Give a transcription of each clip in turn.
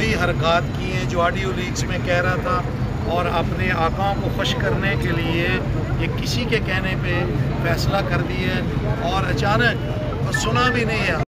वही हरकत की हैं जो ऑडियो लीक्स में कह रहा था, और अपने आकाओं को खुश करने के लिए ये किसी के कहने पे फैसला कर दिया और अचानक सुना भी नहीं है।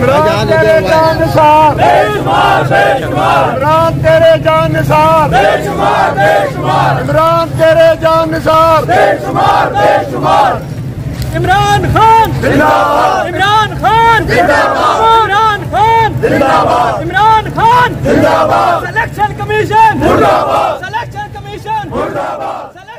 इमरान तेरे जानसार इमरान तेरे जानसार इमरान तेरे जानसार इमरान खान जिंदाबाद, इमरान खान जिंदाबाद, इमरान खान जिंदाबाद, इमरान खान जिंदाबाद, सिलेक्शन कमीशन मुर्दाबाद, सिलेक्शन कमीशन मुर्दाबाद।